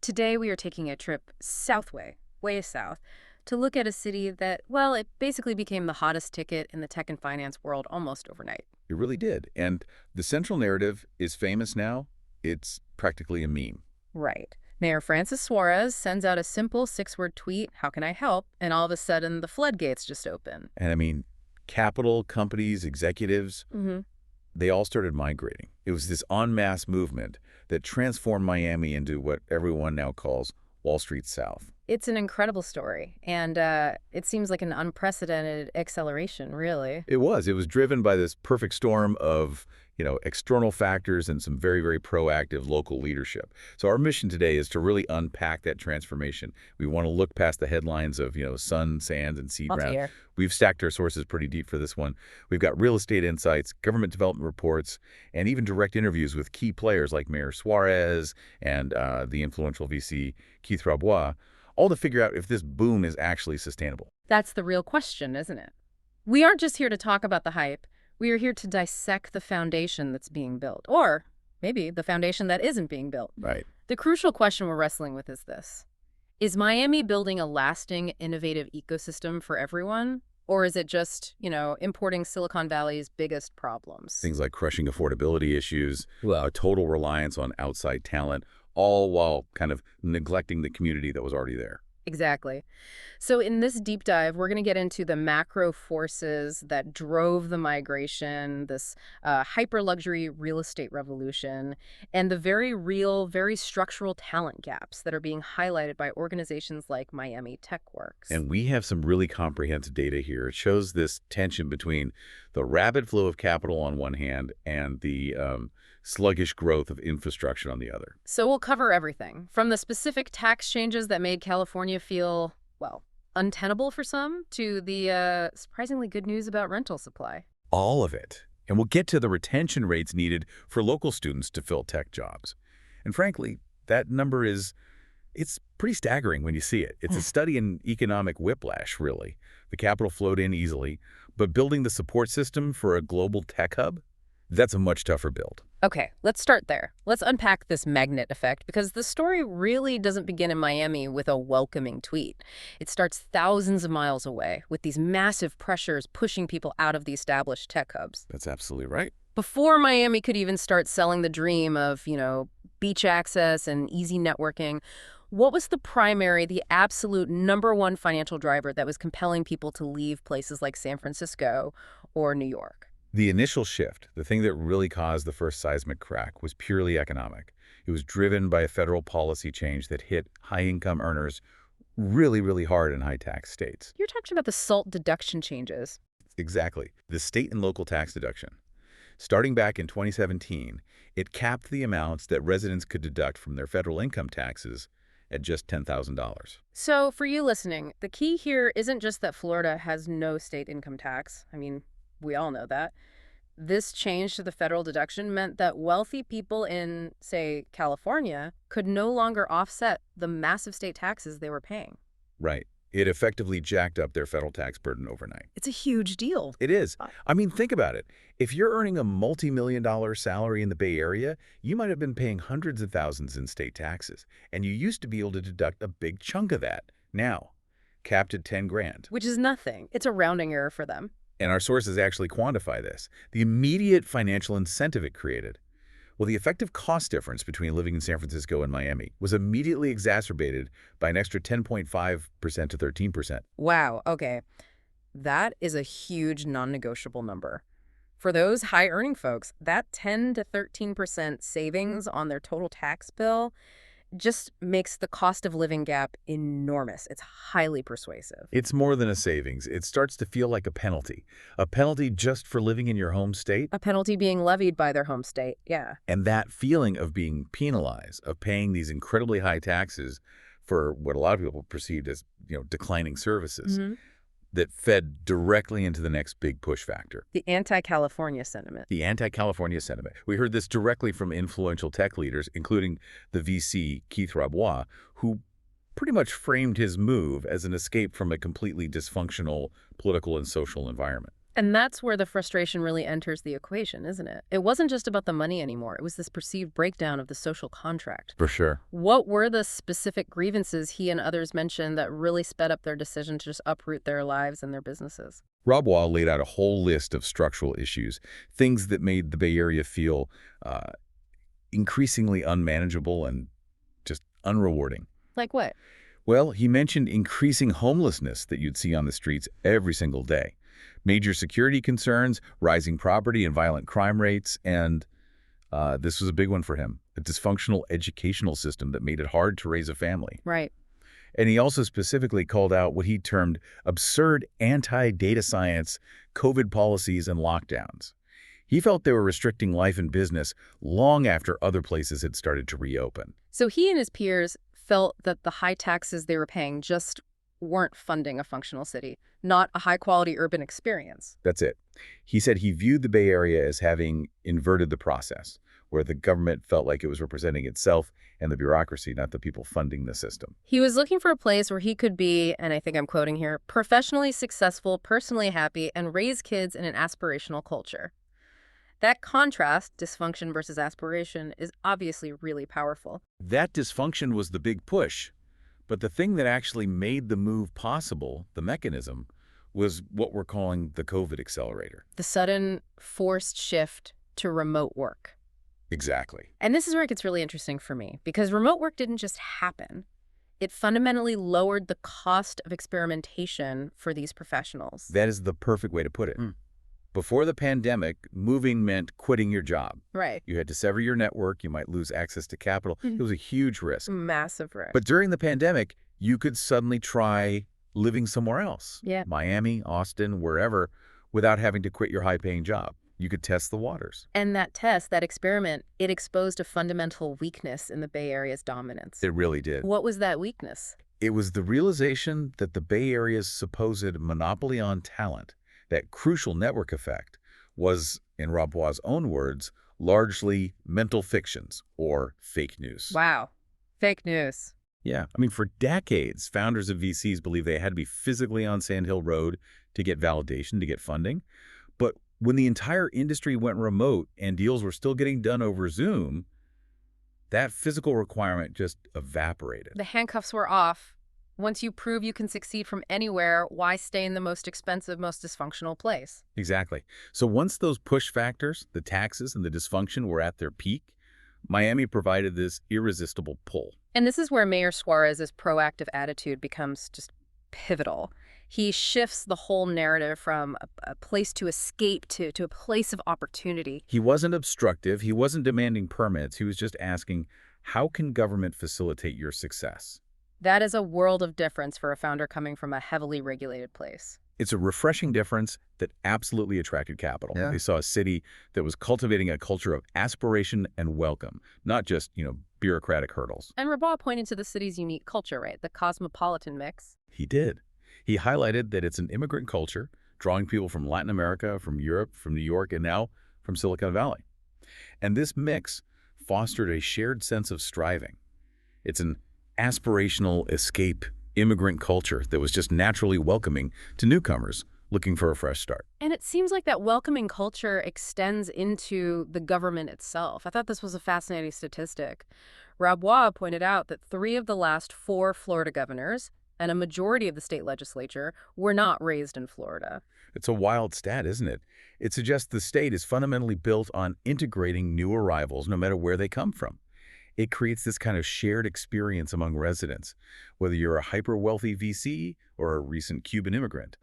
Today we are taking a trip southway, way south, to look at a city that, well, it basically became the hottest ticket in the tech and finance world almost overnight. It really did. And the central narrative is famous now. It's practically a meme. Right. Mayor Francis Suarez sends out a simple six-word tweet, "How can I help?" And all of a sudden, the floodgates just open. And I mean, capital, companies, executives, hmm they all started migrating. It was this en masse movement that transformed Miami into what everyone now calls Wall Street South. It's an incredible story, and it seems like an unprecedented acceleration, really. It was. It was driven by this perfect storm of, external factors and some very, very proactive local leadership. So our mission today is to really unpack that transformation. We want to look past the headlines of, sun, sand, and seed Love to round. hear. We've stacked our sources pretty deep for this one. We've got real estate insights, government development reports, and even direct interviews with key players like Mayor Suarez and the influential VC Keith Rabois, all to figure out if this boom is actually sustainable. That's the real question, isn't it? We aren't just here to talk about the hype. We are here to dissect the foundation that's being built, or maybe the foundation that isn't being built. Right. The crucial question we're wrestling with is this. Is Miami building a lasting, innovative ecosystem for everyone? Or is it just, importing Silicon Valley's biggest problems? Things like crushing affordability issues, a total reliance on outside talent, all while kind of neglecting the community that was already there. Exactly. So in this deep dive, we're going to get into the macro forces that drove the migration, this hyper-luxury real estate revolution, and the very real, very structural talent gaps that are being highlighted by organizations like Miami Tech Works. And we have some really comprehensive data here. It shows this tension between the rapid flow of capital on one hand and the sluggish growth of infrastructure on the other. So we'll cover everything, from the specific tax changes that made California feel, well, untenable for some, to the surprisingly good news about rental supply. All of it. And we'll get to the retention rates needed for local students to fill tech jobs. And frankly, that number it's pretty staggering when you see it. It's a study in economic whiplash, really. The capital flowed in easily, but building the support system for a global tech hub, that's a much tougher build. Okay, let's start there. Let's unpack this magnet effect, because the story really doesn't begin in Miami with a welcoming tweet. It starts thousands of miles away, with these massive pressures pushing people out of the established tech hubs. That's absolutely right. Before Miami could even start selling the dream of, beach access and easy networking, what was the absolute #1 financial driver that was compelling people to leave places like San Francisco or New York? The initial shift, the thing that really caused the first seismic crack, was purely economic. It was driven by a federal policy change that hit high-income earners really, really hard in high-tax states. You're talking about the SALT deduction changes. Exactly. The state and local tax deduction. Starting back in 2017, it capped the amounts that residents could deduct from their federal income taxes at just $10,000. So for you listening, the key here isn't just that Florida has no state income tax. I mean, we all know that. This change to the federal deduction meant that wealthy people in, say, California could no longer offset the massive state taxes they were paying. Right. It effectively jacked up their federal tax burden overnight. It's a huge deal. It is. I mean, think about it. If you're earning a multi-million-dollar salary in the Bay Area, you might have been paying hundreds of thousands in state taxes, and you used to be able to deduct a big chunk of that. Now, capped at 10 grand. Which is nothing. It's a rounding error for them. And our sources actually quantify this. The immediate financial incentive it created. Well, the effective cost difference between living in San Francisco and Miami was immediately exacerbated by an extra 10.5% to 13%. Wow, okay. That is a huge non-negotiable number. For those high-earning folks, that 10 to 13% savings on their total tax bill just makes the cost of living gap enormous. It's highly persuasive. It's more than a savings. It starts to feel like a penalty just for living in your home state. A penalty being levied by their home state, yeah. And that feeling of being penalized, of paying these incredibly high taxes for what a lot of people perceived as, declining services, that fed directly into the next big push factor. The anti-California sentiment. The anti-California sentiment. We heard this directly from influential tech leaders, including the VC Keith Rabois, who pretty much framed his move as an escape from a completely dysfunctional political and social environment. And that's where the frustration really enters the equation, isn't it? It wasn't just about the money anymore. It was this perceived breakdown of the social contract. For sure. What were the specific grievances he and others mentioned that really sped up their decision to just uproot their lives and their businesses? Rabois laid out a whole list of structural issues, things that made the Bay Area feel increasingly unmanageable and just unrewarding. Like what? Well, he mentioned increasing homelessness that you'd see on the streets every single day, major security concerns, rising property and violent crime rates, and this was a big one for him, a dysfunctional educational system that made it hard to raise a family. Right. And he also specifically called out what he termed absurd anti-data science COVID policies and lockdowns. He felt they were restricting life and business long after other places had started to reopen. So he and his peers felt that the high taxes they were paying just weren't funding a functional city, not a high-quality urban experience. That's it. He said he viewed the Bay Area as having inverted the process, where the government felt like it was representing itself and the bureaucracy, not the people funding the system. He was looking for a place where he could be, and I think I'm quoting here, professionally successful, personally happy, and raise kids in an aspirational culture. That contrast, dysfunction versus aspiration, is obviously really powerful. That dysfunction was the big push. But the thing that actually made the move possible, the mechanism, was what we're calling the COVID accelerator. The sudden forced shift to remote work. Exactly. And this is where it gets really interesting for me, because remote work didn't just happen. It fundamentally lowered the cost of experimentation for these professionals. That is the perfect way to put it. Before the pandemic, moving meant quitting your job. Right. You had to sever your network. You might lose access to capital. It was a huge risk. Massive risk. But during the pandemic, you could suddenly try living somewhere else. Yeah. Miami, Austin, wherever, without having to quit your high-paying job. You could test the waters. And that test, that experiment, it exposed a fundamental weakness in the Bay Area's dominance. It really did. What was that weakness? It was the realization that the Bay Area's supposed monopoly on talent, that crucial network effect, was, in Rabois' own words, largely mental fictions or fake news. Wow. Fake news. Yeah. I mean, for decades, founders of VCs believed they had to be physically on Sand Hill Road to get validation, to get funding. But when the entire industry went remote and deals were still getting done over Zoom, that physical requirement just evaporated. The handcuffs were off. Once you prove you can succeed from anywhere, why stay in the most expensive, most dysfunctional place? Exactly. So once those push factors, the taxes and the dysfunction were at their peak, Miami provided this irresistible pull. And this is where Mayor Suarez's proactive attitude becomes just pivotal. He shifts the whole narrative from a place to escape to a place of opportunity. He wasn't obstructive. He wasn't demanding permits. He was just asking, how can government facilitate your success? That is a world of difference for a founder coming from a heavily regulated place. It's a refreshing difference that absolutely attracted capital. Yeah. They saw a city that was cultivating a culture of aspiration and welcome, not just, bureaucratic hurdles. And Rabois pointed to the city's unique culture, right? The cosmopolitan mix. He did. He highlighted that it's an immigrant culture, drawing people from Latin America, from Europe, from New York, and now from Silicon Valley. And this mix fostered a shared sense of striving. It's an aspirational escape immigrant culture that was just naturally welcoming to newcomers looking for a fresh start. And it seems like that welcoming culture extends into the government itself. I thought this was a fascinating statistic. Rabois pointed out that 3 of the last 4 Florida governors and a majority of the state legislature were not raised in Florida. It's a wild stat, isn't it? It suggests the state is fundamentally built on integrating new arrivals no matter where they come from. It creates this kind of shared experience among residents, whether you're a hyper-wealthy VC or a recent Cuban immigrant.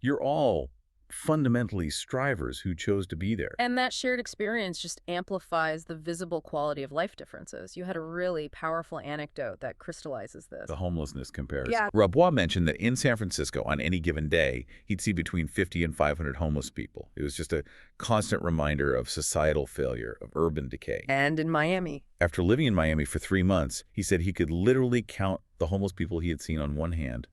You're all fundamentally strivers who chose to be there. And that shared experience just amplifies the visible quality of life differences. You had a really powerful anecdote that crystallizes this. The homelessness comparison. Yeah. Rabois mentioned that in San Francisco, on any given day, he'd see between 50 and 500 homeless people. It was just a constant reminder of societal failure, of urban decay. And in Miami. After living in Miami for 3 months, he said he could literally count the homeless people he had seen on one hand.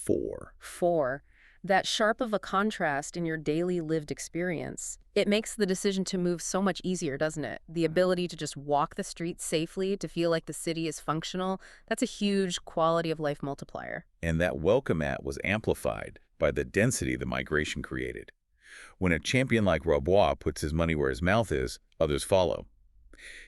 4. 4. That sharp of a contrast in your daily lived experience, it makes the decision to move so much easier, doesn't it? The ability to just walk the streets safely, to feel like the city is functional, that's a huge quality of life multiplier. And that welcome was amplified by the density the migration created. When a champion like Rabois puts his money where his mouth is, others follow.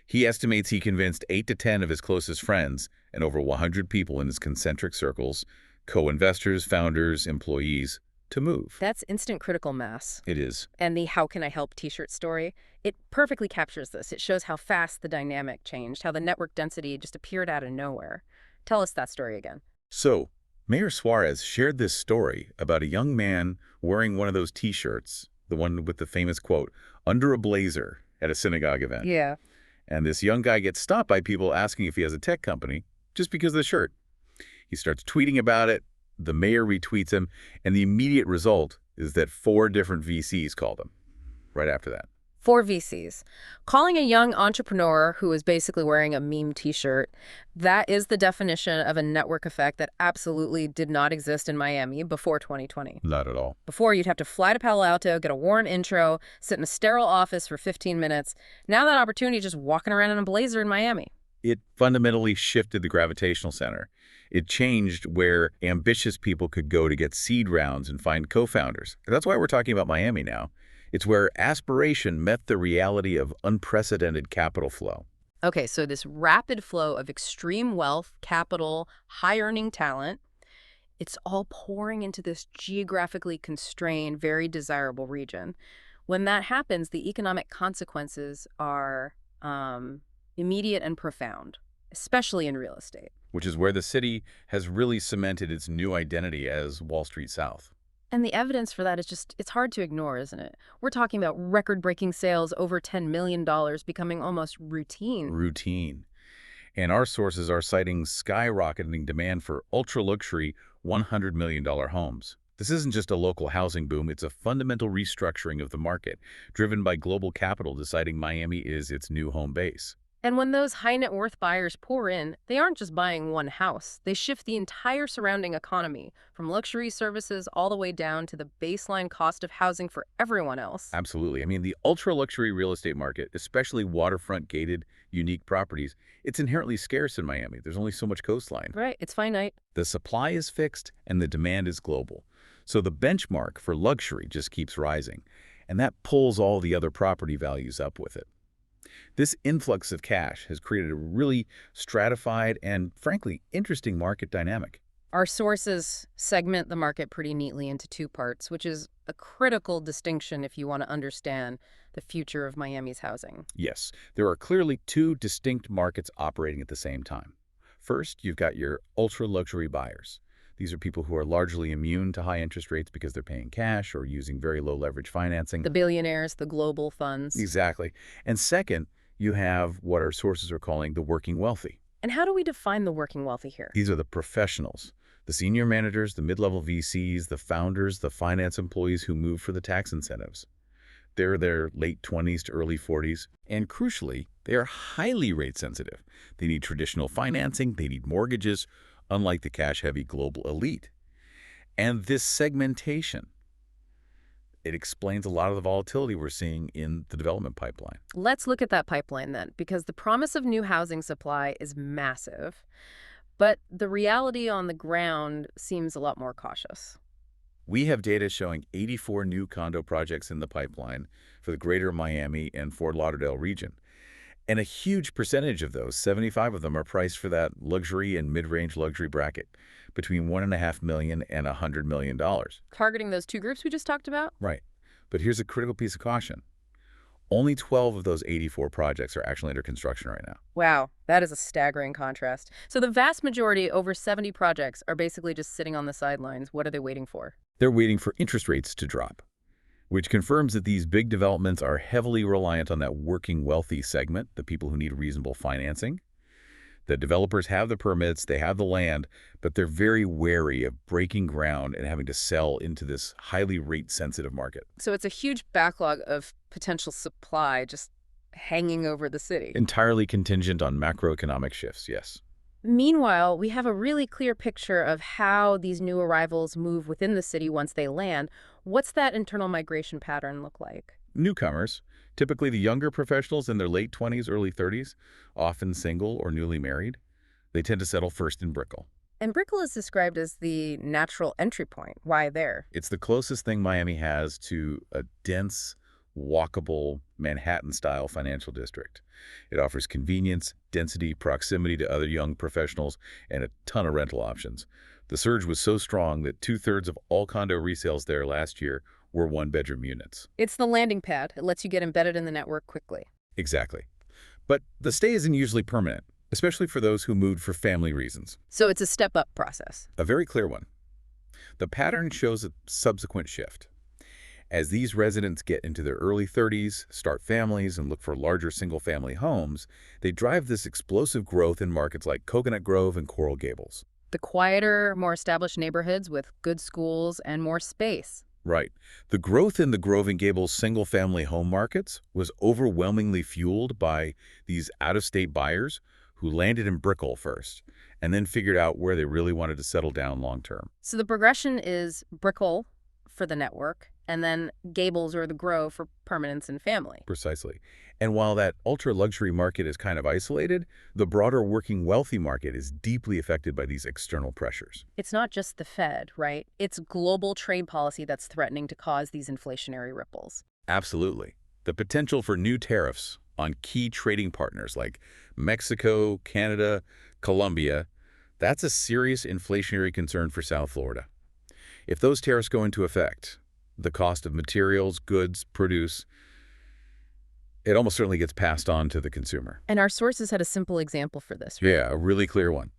He estimates he convinced 8 to 10 of his closest friends and over 100 people in his concentric circles, co-investors, founders, employees, to move. That's instant critical mass. It is. And the "How Can I Help" t-shirt story, it perfectly captures this. It shows how fast the dynamic changed, how the network density just appeared out of nowhere. Tell us that story again. So, Mayor Suarez shared this story about a young man wearing one of those T-shirts, the one with the famous quote, "under a blazer," at a synagogue event. Yeah. And this young guy gets stopped by people asking if he has a tech company just because of the shirt. He starts tweeting about it, the mayor retweets him, and the immediate result is that 4 different VCs called him right after that. 4 VCs. Calling a young entrepreneur who is basically wearing a meme t-shirt, that is the definition of a network effect that absolutely did not exist in Miami before 2020. Not at all. Before, you'd have to fly to Palo Alto, get a warm intro, sit in a sterile office for 15 minutes. Now that opportunity is just walking around in a blazer in Miami. It fundamentally shifted the gravitational center. It changed where ambitious people could go to get seed rounds and find co-founders. That's why we're talking about Miami now. It's where aspiration met the reality of unprecedented capital flow. Okay, so this rapid flow of extreme wealth, capital, high-earning talent, it's all pouring into this geographically constrained, very desirable region. When that happens, the economic consequences are immediate and profound, especially in real estate. Which is where the city has really cemented its new identity as Wall Street South. And the evidence for that is just, it's hard to ignore, isn't it? We're talking about record-breaking sales, over $10 million, becoming almost routine. Routine. And our sources are citing skyrocketing demand for ultra-luxury $100 million homes. This isn't just a local housing boom, it's a fundamental restructuring of the market, driven by global capital deciding Miami is its new home base. And when those high-net-worth buyers pour in, they aren't just buying one house. They shift the entire surrounding economy, from luxury services all the way down to the baseline cost of housing for everyone else. Absolutely. I mean, the ultra-luxury real estate market, especially waterfront gated, unique properties, it's inherently scarce in Miami. There's only so much coastline. Right, it's finite. The supply is fixed and the demand is global. So the benchmark for luxury just keeps rising, and that pulls all the other property values up with it. This influx of cash has created a really stratified and, frankly, interesting market dynamic. Our sources segment the market pretty neatly into 2 parts, which is a critical distinction if you want to understand the future of Miami's housing. Yes, there are clearly 2 distinct markets operating at the same time. First, you've got your ultra-luxury buyers. These are people who are largely immune to high interest rates because they're paying cash or using very low leverage financing. The billionaires, the global funds. Exactly. And second, you have what our sources are calling the working wealthy. And how do we define the working wealthy here? These are the professionals, the senior managers, the mid-level VCs, the founders, the finance employees who move for the tax incentives. They're their late 20s to early 40s. And crucially, they are highly rate sensitive. They need traditional financing, they need mortgages, unlike the cash-heavy global elite. And this segmentation, it explains a lot of the volatility we're seeing in the development pipeline. Let's look at that pipeline then, because the promise of new housing supply is massive, but the reality on the ground seems a lot more cautious. We have data showing 84 new condo projects in the pipeline for the greater Miami and Fort Lauderdale region. And a huge percentage of those, 75 of them, are priced for that luxury and mid-range luxury bracket, between $1.5 million and $100 million. Targeting those 2 groups we just talked about? Right. But here's a critical piece of caution. Only 12 of those 84 projects are actually under construction right now. Wow, that is a staggering contrast. So the vast majority, over 70 projects, are basically just sitting on the sidelines. What are they waiting for? They're waiting for interest rates to drop, which confirms that these big developments are heavily reliant on that working wealthy segment, the people who need reasonable financing. The developers have the permits, they have the land, but they're very wary of breaking ground and having to sell into this highly rate-sensitive market. So it's a huge backlog of potential supply just hanging over the city. Entirely contingent on macroeconomic shifts, yes. Meanwhile, we have a really clear picture of how these new arrivals move within the city once they land. What's that internal migration pattern look like? Newcomers, typically the younger professionals in their late 20s, early 30s, often single or newly married, they tend to settle first in Brickell. And Brickell is described as the natural entry point. Why there? It's the closest thing Miami has to a dense, walkable, Manhattan-style financial district. It offers convenience, density, proximity to other young professionals, and a ton of rental options. The surge was so strong that two-thirds of all condo resales there last year were one-bedroom units. It's the landing pad. It lets you get embedded in the network quickly. Exactly. But the stay isn't usually permanent, especially for those who moved for family reasons. So it's a step-up process. A very clear one. The pattern shows a subsequent shift. As these residents get into their early 30s, start families, and look for larger single-family homes, they drive this explosive growth in markets like Coconut Grove and Coral Gables. The quieter, more established neighborhoods with good schools and more space. Right. The growth in the Grove and Gables single-family home markets was overwhelmingly fueled by these out-of-state buyers who landed in Brickell first and then figured out where they really wanted to settle down long-term. So the progression is Brickell for the network, and then Gables or the Grove for permanence and family. Precisely. And while that ultra-luxury market is kind of isolated, the broader working wealthy market is deeply affected by these external pressures. It's not just the Fed, right? It's global trade policy that's threatening to cause these inflationary ripples. Absolutely. The potential for new tariffs on key trading partners like Mexico, Canada, Colombia, that's a serious inflationary concern for South Florida. If those tariffs go into effect, the cost of materials, goods, produce, it almost certainly gets passed on to the consumer. And our sources had a simple example for this, right? Yeah, a really clear one.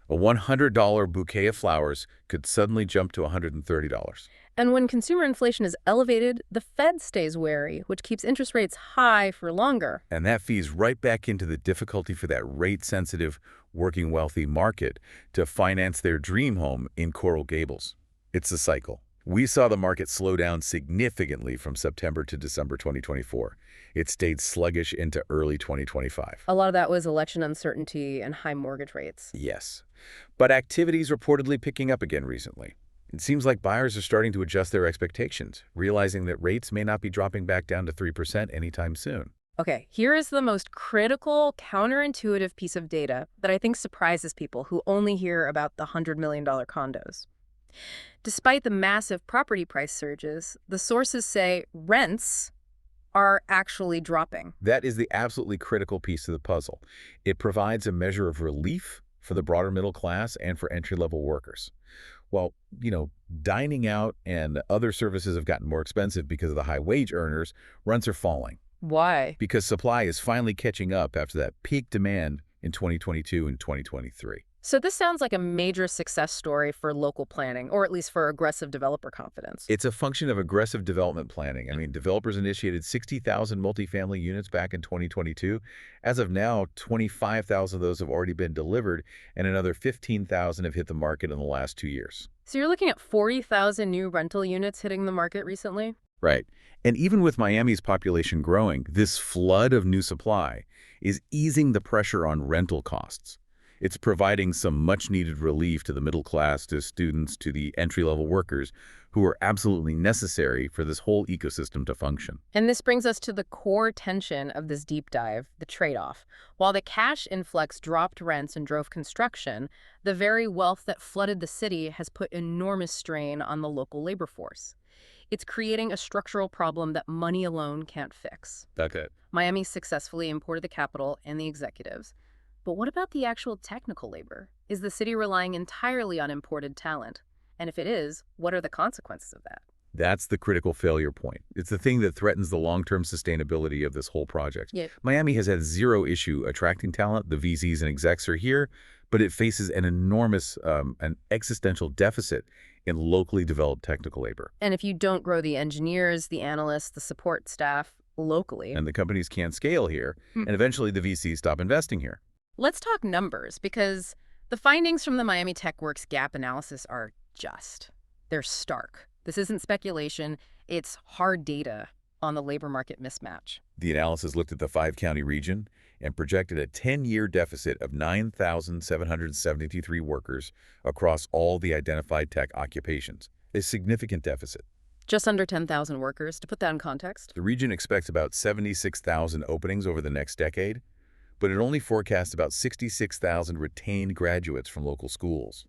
A $100 bouquet of flowers could suddenly jump to $130. And when consumer inflation is elevated, the Fed stays wary, which keeps interest rates high for longer. And that feeds right back into the difficulty for that rate-sensitive, working wealthy market to finance their dream home in Coral Gables. It's a cycle. We saw the market slow down significantly from September to December 2024. It stayed sluggish into early 2025. A lot of that was election uncertainty and high mortgage rates. Yes. But activity's reportedly picking up again recently. It seems like buyers are starting to adjust their expectations, realizing that rates may not be dropping back down to 3% anytime soon. Okay, here is the most critical, counterintuitive piece of data that I think surprises people who only hear about the $100 million condos. Despite the massive property price surges, the sources say rents are actually dropping. That is the absolutely critical piece of the puzzle. It provides a measure of relief for the broader middle class and for entry-level workers. Well, dining out and other services have gotten more expensive because of the high wage earners, rents are falling. Why? Because supply is finally catching up after that peak demand in 2022 and 2023. So this sounds like a major success story for local planning, or at least for aggressive developer confidence. It's a function of aggressive development planning. I mean, developers initiated 60,000 multifamily units back in 2022. As of now, 25,000 of those have already been delivered, and another 15,000 have hit the market in the last 2 years. So you're looking at 40,000 new rental units hitting the market recently? Right. And even with Miami's population growing, this flood of new supply is easing the pressure on rental costs. It's providing some much-needed relief to the middle class, to students, to the entry-level workers who are absolutely necessary for this whole ecosystem to function. And this brings us to the core tension of this deep dive, the trade-off. While the cash influx dropped rents and drove construction, the very wealth that flooded the city has put enormous strain on the local labor force. It's creating a structural problem that money alone can't fix. That's it. Miami successfully imported the capital and the executives. But what about the actual technical labor? Is the city relying entirely on imported talent? And if it is, what are the consequences of that? That's the critical failure point. It's the thing that threatens the long-term sustainability of this whole project. Yeah. Miami has had zero issue attracting talent. The VCs and execs are here, but it faces an enormous, an existential deficit in locally developed technical labor. And if you don't grow the engineers, the analysts, the support staff locally... And the companies can't scale here, and eventually the VCs stop investing here. Let's talk numbers, because the findings from the Miami TechWorks gap analysis are they're stark. This isn't speculation, it's hard data on the labor market mismatch. The analysis looked at the 5-county region and projected a 10-year deficit of 9,773 workers across all the identified tech occupations, a significant deficit. Just under 10,000 workers. To put that in context, The region expects about 76,000 openings over the next decade, but it only forecasts about 66,000 retained graduates from local schools.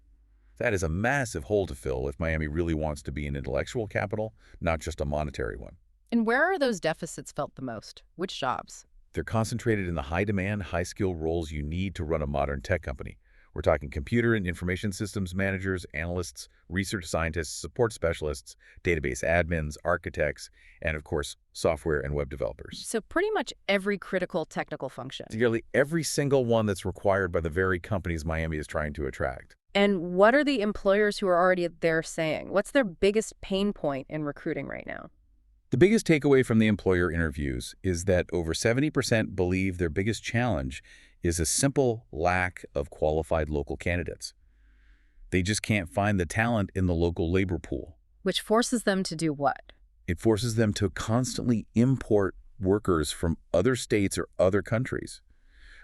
That is a massive hole to fill if Miami really wants to be an intellectual capital, not just a monetary one. And where are those deficits felt the most? Which jobs? They're concentrated in the high-demand, high-skill roles you need to run a modern tech company. We're talking computer and information systems managers, analysts, research scientists, support specialists, database admins, architects, and of course, software and web developers. So pretty much every critical technical function. Nearly every single one that's required by the very companies Miami is trying to attract. And what are the employers who are already there saying? What's their biggest pain point in recruiting right now? The biggest takeaway from the employer interviews is that over 70% believe their biggest challenge is a simple lack of qualified local candidates. They just can't find the talent in the local labor pool. Which forces them to do what? It forces them to constantly import workers from other states or other countries.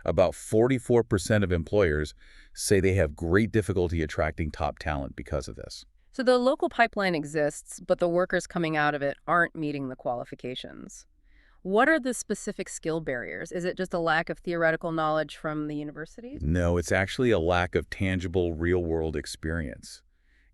About 44% of employers say they have great difficulty attracting top talent because of this. So the local pipeline exists, but the workers coming out of it aren't meeting the qualifications. What are the specific skill barriers? Is it just a lack of theoretical knowledge from the universities? No, it's actually a lack of tangible, real-world experience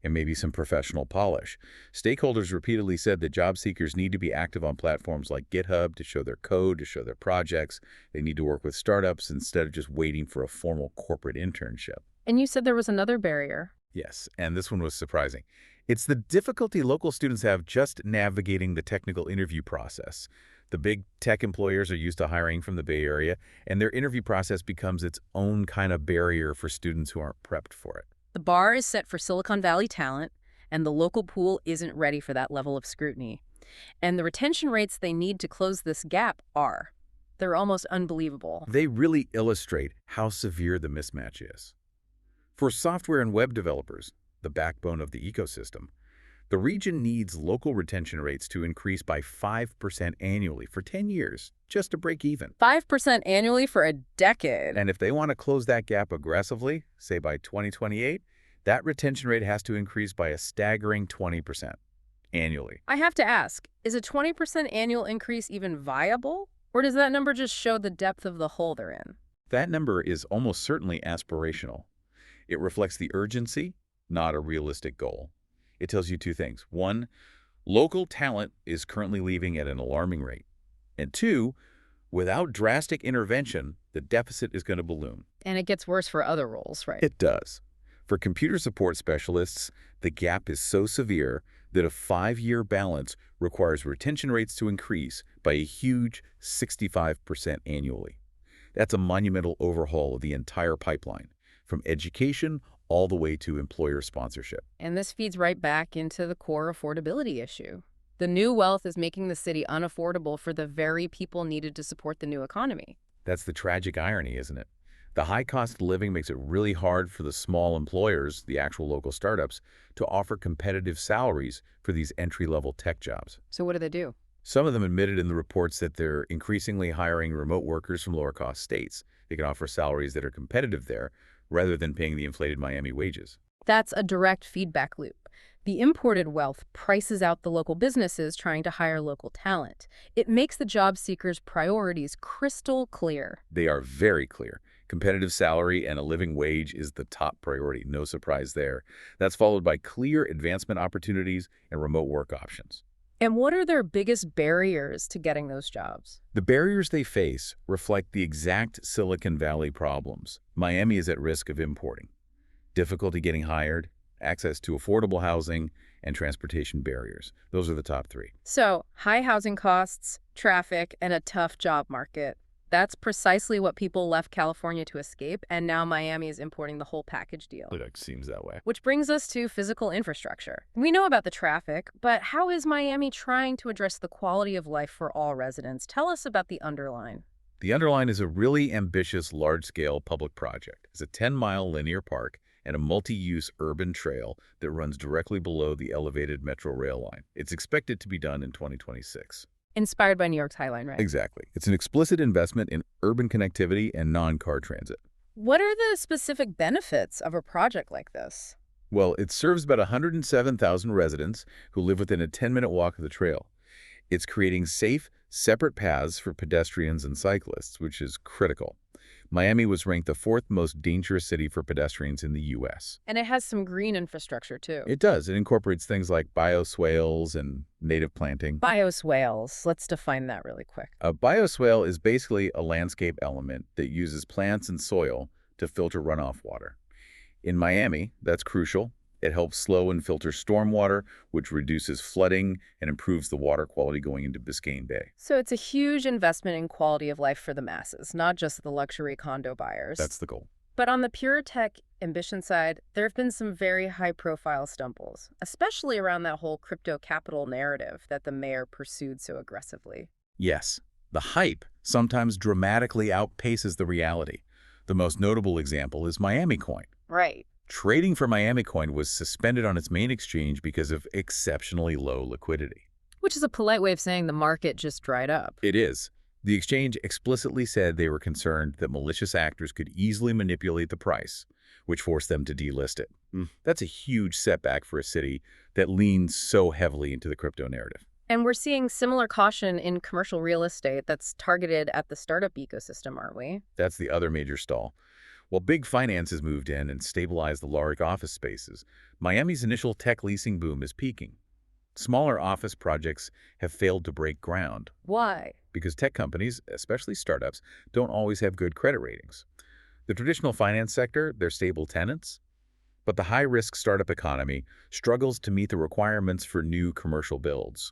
and maybe some professional polish. Stakeholders repeatedly said that job seekers need to be active on platforms like GitHub to show their code, to show their projects. They need to work with startups instead of just waiting for a formal corporate internship. And you said there was another barrier. Yes, and this one was surprising. It's the difficulty local students have just navigating the technical interview process. The big tech employers are used to hiring from the Bay Area, and their interview process becomes its own kind of barrier for students who aren't prepped for it. The bar is set for Silicon Valley talent, and the local pool isn't ready for that level of scrutiny. And the retention rates they need to close this gap are. They're almost unbelievable. They really illustrate how severe the mismatch is. For software and web developers, the backbone of the ecosystem, the region needs local retention rates to increase by 5% annually for 10 years, just to break even. 5% annually for a decade. And if they want to close that gap aggressively, say by 2028, that retention rate has to increase by a staggering 20% annually. I have to ask, is a 20% annual increase even viable? Or does that number just show the depth of the hole they're in? That number is almost certainly aspirational. It reflects the urgency, not a realistic goal. It tells you two things. One, local talent is currently leaving at an alarming rate. And two, without drastic intervention, the deficit is going to balloon. And it gets worse for other roles, right? It does. For computer support specialists, the gap is so severe that a 5-year balance requires retention rates to increase by a huge 65% annually. That's a monumental overhaul of the entire pipeline, from education all the way to employer sponsorship. And this feeds right back into the core affordability issue. The new wealth is making the city unaffordable for the very people needed to support the new economy. That's the tragic irony, isn't it? The high cost of living makes it really hard for the small employers, the actual local startups, to offer competitive salaries for these entry-level tech jobs. So what do they do? Some of them admitted in the reports that they're increasingly hiring remote workers from lower-cost states. They can offer salaries that are competitive there, rather than paying the inflated Miami wages. That's a direct feedback loop. The imported wealth prices out the local businesses trying to hire local talent. It makes the job seekers' priorities crystal clear. They are very clear. Competitive salary and a living wage is the top priority, no surprise there. That's followed by clear advancement opportunities and remote work options. And what are their biggest barriers to getting those jobs? The barriers they face reflect the exact Silicon Valley problems Miami is at risk of importing. Difficulty getting hired, access to affordable housing, and transportation barriers. Those are the top three. So, high housing costs, traffic, and a tough job market. That's precisely what people left California to escape, and now Miami is importing the whole package deal. It seems that way. Which brings us to physical infrastructure. We know about the traffic, but how is Miami trying to address the quality of life for all residents? Tell us about the underline. The underline is a really ambitious, large-scale public project. It's a 10-mile linear park and a multi-use urban trail that runs directly below the elevated metro rail line. It's expected to be done in 2026. Inspired by New York's High Line, right? Exactly. It's an explicit investment in urban connectivity and non-car transit. What are the specific benefits of a project like this? Well, it serves about 107,000 residents who live within a 10-minute walk of the trail. It's creating safe, separate paths for pedestrians and cyclists, which is critical. Miami was ranked the fourth most dangerous city for pedestrians in the U.S. And it has some green infrastructure, too. It does. It incorporates things like bioswales and native planting. Bioswales. Let's define that really quick. A bioswale is basically a landscape element that uses plants and soil to filter runoff water. In Miami, that's crucial. It helps slow and filter stormwater, which reduces flooding and improves the water quality going into Biscayne Bay. So it's a huge investment in quality of life for the masses, not just the luxury condo buyers. That's the goal. But on the pure tech ambition side, there have been some very high-profile stumbles, especially around that whole crypto capital narrative that the mayor pursued so aggressively. Yes, the hype sometimes dramatically outpaces the reality. The most notable example is Miami Coin. Right. Trading for Miami Coin was suspended on its main exchange because of exceptionally low liquidity. Which is a polite way of saying the market just dried up. It is. The exchange explicitly said they were concerned that malicious actors could easily manipulate the price, which forced them to delist it. That's a huge setback for a city that leans so heavily into the crypto narrative. And we're seeing similar caution in commercial real estate that's targeted at the startup ecosystem, aren't we? That's the other major stall. While big finance has moved in and stabilized the large office spaces, Miami's initial tech leasing boom is peaking. Smaller office projects have failed to break ground. Why? Because tech companies, especially startups, don't always have good credit ratings. The traditional finance sector, they're stable tenants, but the high-risk startup economy struggles to meet the requirements for new commercial builds.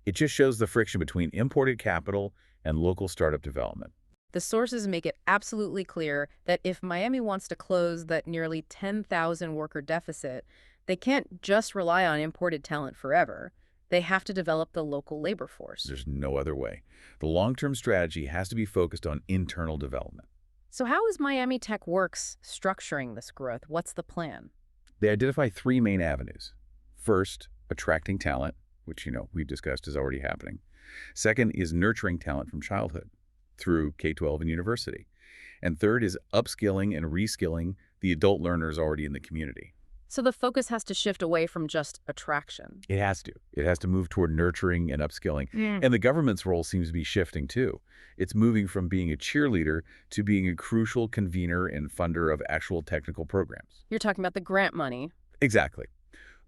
It just shows the friction between imported capital and local startup development. The sources make it absolutely clear that if Miami wants to close that nearly 10,000 worker deficit, they can't just rely on imported talent forever. They have to develop the local labor force. There's no other way. The long-term strategy has to be focused on internal development. So how is Miami Tech Works structuring this growth? What's the plan? They identify three main avenues. First, attracting talent, which, we've discussed is already happening. Second is nurturing talent from childhood through K-12 and university. And third is upskilling and reskilling the adult learners already in the community. So the focus has to shift away from just attraction. It has to. It has to move toward nurturing and upskilling. And the government's role seems to be shifting too. It's moving from being a cheerleader to being a crucial convener and funder of actual technical programs. You're talking about the grant money. Exactly.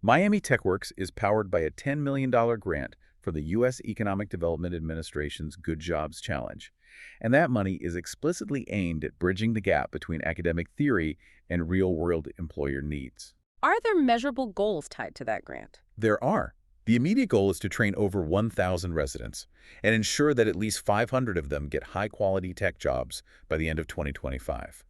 Miami TechWorks is powered by a $10 million grant for the U.S. Economic Development Administration's Good Jobs Challenge. And that money is explicitly aimed at bridging the gap between academic theory and real-world employer needs. Are there measurable goals tied to that grant? There are. The immediate goal is to train over 1,000 residents and ensure that at least 500 of them get high-quality tech jobs by the end of 2025.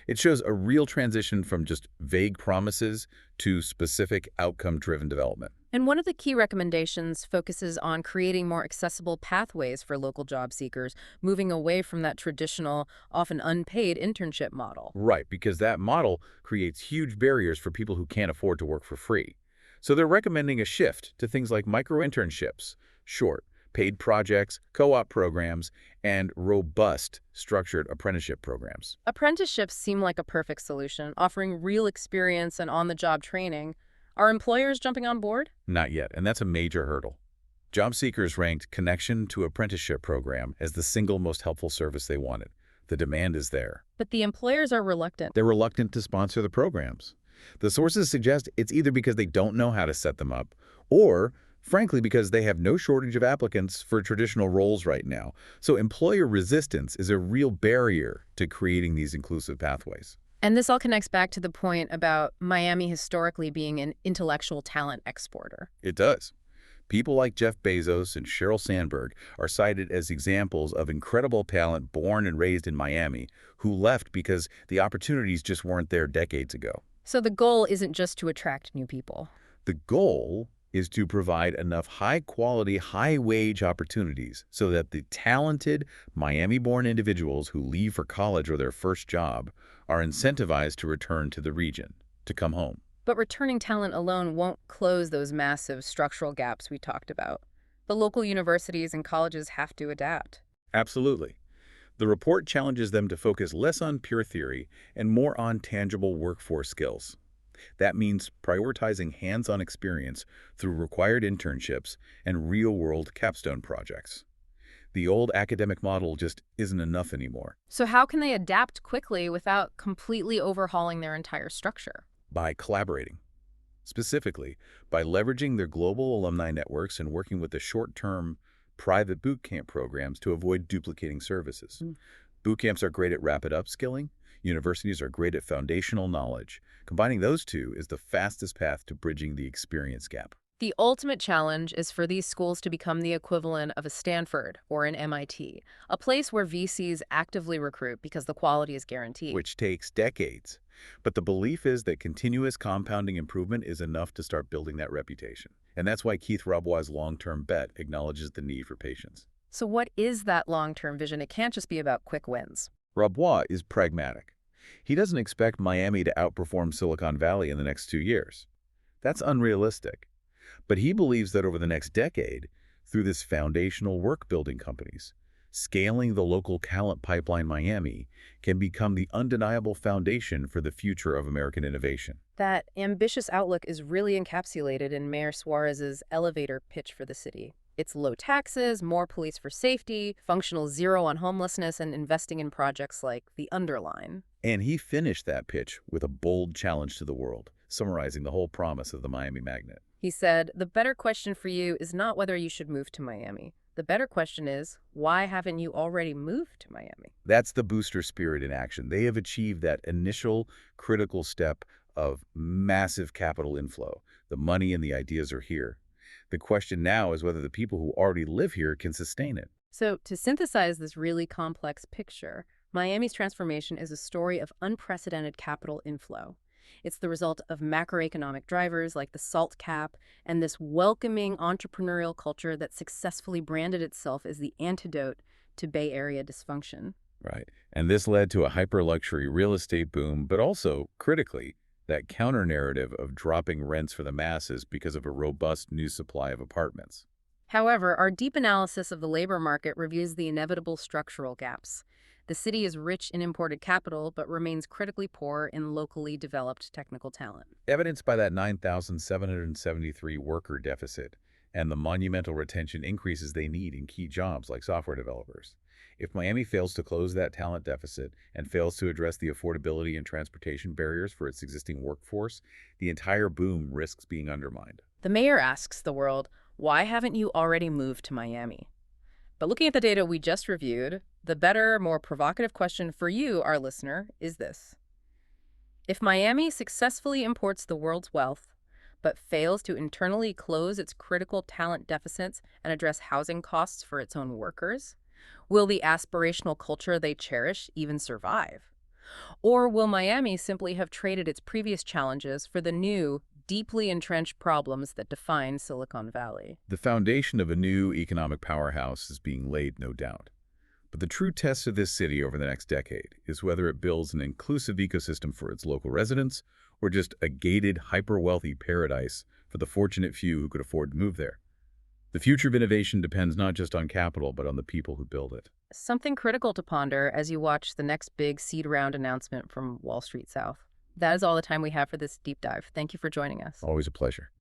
It shows a real transition from just vague promises to specific outcome-driven development. And one of the key recommendations focuses on creating more accessible pathways for local job seekers, moving away from that traditional, often unpaid internship model. Right, because that model creates huge barriers for people who can't afford to work for free. So they're recommending a shift to things like micro-internships, short, paid projects, co-op programs, and robust, structured apprenticeship programs. Apprenticeships seem like a perfect solution, offering real experience and on-the-job training. Are employers jumping on board? Not yet, and that's a major hurdle. Job seekers ranked Connection to Apprenticeship program as the single most helpful service they wanted. The demand is there. But the employers are reluctant. They're reluctant to sponsor the programs. The sources suggest it's either because they don't know how to set them up, or frankly, because they have no shortage of applicants for traditional roles right now. So employer resistance is a real barrier to creating these inclusive pathways. And this all connects back to the point about Miami historically being an intellectual talent exporter. It does. People like Jeff Bezos and Sheryl Sandberg are cited as examples of incredible talent born and raised in Miami who left because the opportunities just weren't there decades ago. So the goal isn't just to attract new people. The goal is to provide enough high-quality, high-wage opportunities so that the talented Miami-born individuals who leave for college or their first job are incentivized to return to the region, to come home. But returning talent alone won't close those massive structural gaps we talked about. The local universities and colleges have to adapt. Absolutely. The report challenges them to focus less on pure theory and more on tangible workforce skills. That means prioritizing hands-on experience through required internships and real-world capstone projects. The old academic model just isn't enough anymore. So how can they adapt quickly without completely overhauling their entire structure? By collaborating, specifically by leveraging their global alumni networks and working with the short-term private boot camp programs to avoid duplicating services. Mm. Boot camps are great at rapid upskilling. Universities are great at foundational knowledge. Combining those two is the fastest path to bridging the experience gap. The ultimate challenge is for these schools to become the equivalent of a Stanford or an MIT, a place where VCs actively recruit because the quality is guaranteed. Which takes decades. But the belief is that continuous compounding improvement is enough to start building that reputation. And that's why Keith Rabois' long-term bet acknowledges the need for patience. So what is that long-term vision? It can't just be about quick wins. Rabois is pragmatic. He doesn't expect Miami to outperform Silicon Valley in the next 2 years. That's unrealistic. But he believes that over the next decade, through this foundational work-building companies, scaling the local talent pipeline Miami can become the undeniable foundation for the future of American innovation. That ambitious outlook is really encapsulated in Mayor Suarez's elevator pitch for the city. It's low taxes, more police for safety, functional zero on homelessness, and investing in projects like the Underline. And he finished that pitch with a bold challenge to the world, summarizing the whole promise of the Miami Magnet. He said, "The better question for you is not whether you should move to Miami. The better question is, why haven't you already moved to Miami?" That's the booster spirit in action. They have achieved that initial critical step of massive capital inflow. The money and the ideas are here. The question now is whether the people who already live here can sustain it. So, to synthesize this really complex picture, Miami's transformation is a story of unprecedented capital inflow. It's the result of macroeconomic drivers like the SALT cap and this welcoming entrepreneurial culture that successfully branded itself as the antidote to Bay Area dysfunction. Right. And this led to a hyper-luxury real estate boom, but also, critically, that counter-narrative of dropping rents for the masses because of a robust new supply of apartments. However, our deep analysis of the labor market reveals the inevitable structural gaps. The city is rich in imported capital, but remains critically poor in locally developed technical talent. Evidenced by that 9,773 worker deficit and the monumental retention increases they need in key jobs like software developers. If Miami fails to close that talent deficit and fails to address the affordability and transportation barriers for its existing workforce, the entire boom risks being undermined. The mayor asks the world, why haven't you already moved to Miami? But looking at the data we just reviewed, the better, more provocative question for you, our listener, is this. If Miami successfully imports the world's wealth, but fails to internally close its critical talent deficits and address housing costs for its own workers, will the aspirational culture they cherish even survive? Or will Miami simply have traded its previous challenges for the new, deeply entrenched problems that define Silicon Valley? The foundation of a new economic powerhouse is being laid, no doubt. But the true test of this city over the next decade is whether it builds an inclusive ecosystem for its local residents or just a gated, hyper-wealthy paradise for the fortunate few who could afford to move there. The future of innovation depends not just on capital, but on the people who build it. Something critical to ponder as you watch the next big seed round announcement from Wall Street South. That is all the time we have for this deep dive. Thank you for joining us. Always a pleasure.